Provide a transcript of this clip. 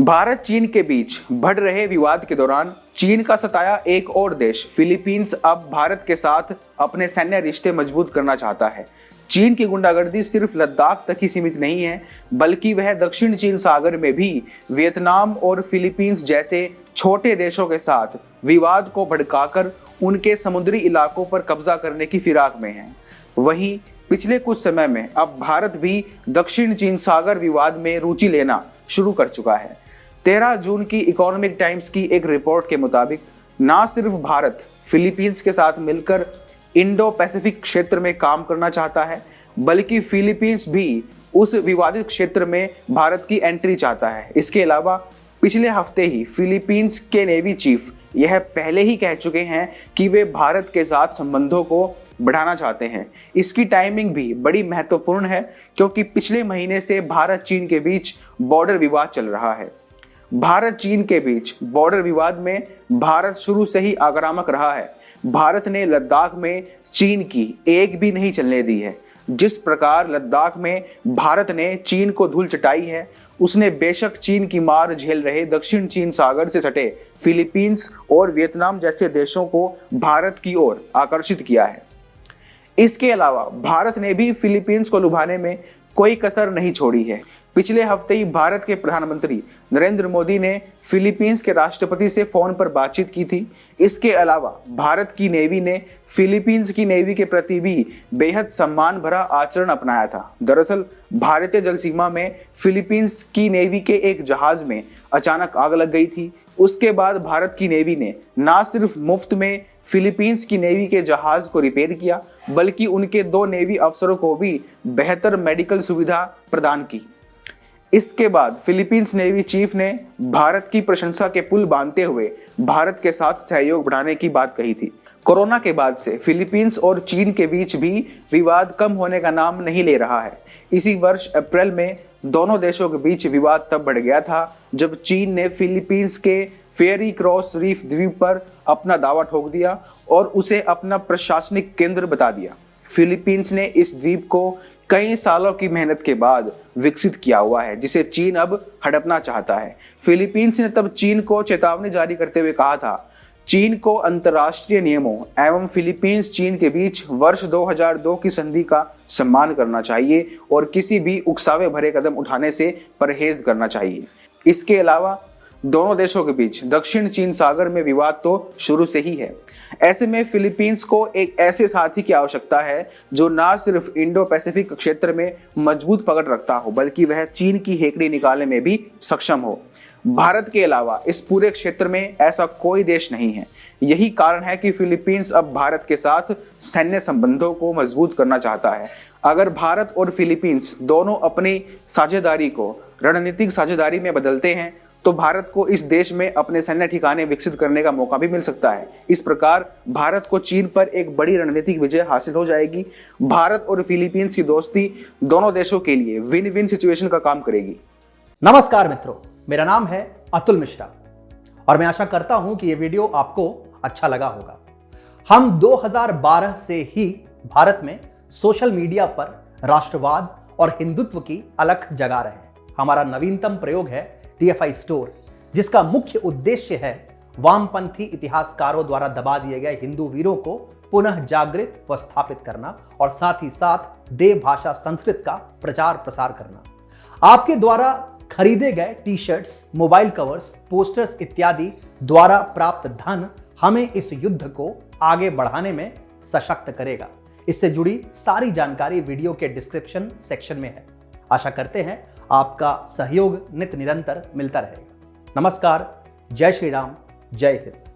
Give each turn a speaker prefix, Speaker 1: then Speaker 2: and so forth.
Speaker 1: भारत चीन के बीच बढ़ रहे विवाद के दौरान चीन का सताया एक और देश फिलीपींस अब भारत के साथ अपने सैन्य रिश्ते मजबूत करना चाहता है। चीन की गुंडागर्दी सिर्फ लद्दाख तक ही सीमित नहीं है, बल्कि वह दक्षिण चीन सागर में भी वियतनाम और फिलीपींस जैसे छोटे देशों के साथ विवाद को भड़काकर उनके समुद्री इलाकों पर कब्जा करने की फिराक में है। वहीं पिछले कुछ समय में अब भारत भी दक्षिण चीन सागर विवाद में रुचि लेना शुरू कर चुका है। 13 जून की इकोनॉमिक टाइम्स की एक रिपोर्ट के मुताबिक ना सिर्फ भारत फिलीपींस के साथ मिलकर इंडो पैसिफिक क्षेत्र में काम करना चाहता है, बल्कि फिलीपींस भी उस विवादित क्षेत्र में भारत की एंट्री चाहता है। इसके अलावा पिछले हफ्ते ही फिलीपींस के नेवी चीफ यह पहले ही कह चुके हैं कि वे भारत के साथ संबंधों को बढ़ाना चाहते हैं। इसकी टाइमिंग भी बड़ी महत्वपूर्ण है, क्योंकि पिछले महीने से भारत चीन के बीच बॉर्डर विवाद चल रहा है। भारत चीन के बीच बॉर्डर विवाद में भारत शुरू से ही आक्रामक रहा है। भारत ने लद्दाख में चीन की एक भी नहीं चलने दी है। जिस प्रकार लद्दाख में भारत ने चीन को धूल चटाई है, उसने बेशक चीन की मार झेल रहे दक्षिण चीन सागर से सटे फिलीपींस और वियतनाम जैसे देशों को भारत की ओर आकर्षित किया है। इसके अलावा भारत ने भी फिलीपींस को लुभाने में कोई कसर नहीं छोड़ी है। पिछले हफ्ते ही भारत के प्रधानमंत्री नरेंद्र मोदी ने फिलीपींस के राष्ट्रपति से फोन पर बातचीत की थी। इसके अलावा भारत की नेवी ने फिलीपींस की नेवी के प्रति भी बेहद सम्मान भरा आचरण अपनाया था। दरअसल भारतीय जल सीमा में फिलीपींस की नेवी के एक जहाज में अचानक आग लग गई थी। उसके बाद भारत की नेवी ने न सिर्फ मुफ्त में फिलीपींस की नेवी के जहाज को रिपेयर किया, बल्कि उनके 2 नेवी अफसरों को भी बेहतर मेडिकल सुविधा प्रदान की। इसके बाद फिलीपींस नेवी चीफ ने भारत की प्रशंसा के पुल बांधते हुए भारत के साथ सहयोग बढ़ाने की बात कही थी। कोरोना के बाद से फिलीपींस और चीन के बीच भी विवाद कम होने का नाम नहीं ले रहा है। इसी वर्ष अप्रैल में दोनों देशों के बीच विवाद तब बढ़ गया था जब चीन ने फिलीपींस के फेरी क्रॉस रीफ द्वीप पर अपना दावा ठोक दिया और उसे अपना प्रशासनिक केंद्र बता दिया। फिलीपींस ने इस द्वीप को कई सालों की मेहनत के बाद विकसित किया हुआ है, जिसे चीन अब हड़पना चाहता है। फिलीपींस ने तब चीन को चेतावनी जारी करते हुए कहा था, चीन को अंतर्राष्ट्रीय नियमों एवं फिलीपींस चीन के बीच वर्ष 2002 की संधि का सम्मान करना चाहिए और किसी भी उकसावे भरे कदम उठाने से परहेज करना चाहिए। इसके अलावा दोनों देशों के बीच दक्षिण चीन सागर में विवाद तो शुरू से ही है। ऐसे में फिलीपींस को एक ऐसे साथी की आवश्यकता है जो ना सिर्फ इंडो पैसिफिक क्षेत्र में मजबूत पकड़ रखता हो, बल्कि वह चीन की हेकड़ी निकालने में भी सक्षम हो। भारत के अलावा इस पूरे क्षेत्र में ऐसा कोई देश नहीं है। यही कारण है कि फिलीपींस अब भारत के साथ सैन्य संबंधों को मजबूत करना चाहता है। अगर भारत और फिलीपींस दोनों अपनी साझेदारी को रणनीतिक साझेदारी में बदलते हैं, तो भारत को इस देश में अपने सैन्य ठिकाने विकसित करने का मौका भी मिल सकता है। इस प्रकार भारत को चीन पर एक बड़ी रणनीतिक विजय हासिल हो जाएगी। भारत और फिलीपींस की दोस्ती दोनों देशों के लिए विन विन सिचुएशन का काम करेगी।
Speaker 2: नमस्कार मित्रों, मेरा नाम है अतुल मिश्रा और मैं आशा करता हूं कि यह वीडियो आपको अच्छा लगा होगा। हम 2012 से ही भारत में सोशल मीडिया पर राष्ट्रवाद और हिंदुत्व की अलख जगा रहे हैं। हमारा नवीनतम प्रयोग है TFI स्टोर, जिसका मुख्य उद्देश्य है वामपंथी इतिहासकारों द्वारा दबा दिए गए हिंदू वीरों को पुनः जागृत व स्थापित करना और साथ ही साथ देव भाषा संस्कृत का प्रचार प्रसार करना। आपके द्वारा खरीदे गए टी-शर्ट्स, मोबाइल कवर्स, पोस्टर्स इत्यादि द्वारा प्राप्त धन हमें इस युद्ध को आगे बढ़ाने में सशक्त करेगा। इससे जुड़ी सारी जानकारी वीडियो के डिस्क्रिप्शन सेक्शन में है। आशा करते हैं आपका सहयोग नित्य निरंतर मिलता रहेगा। नमस्कार, जय श्री राम, जय हिंद।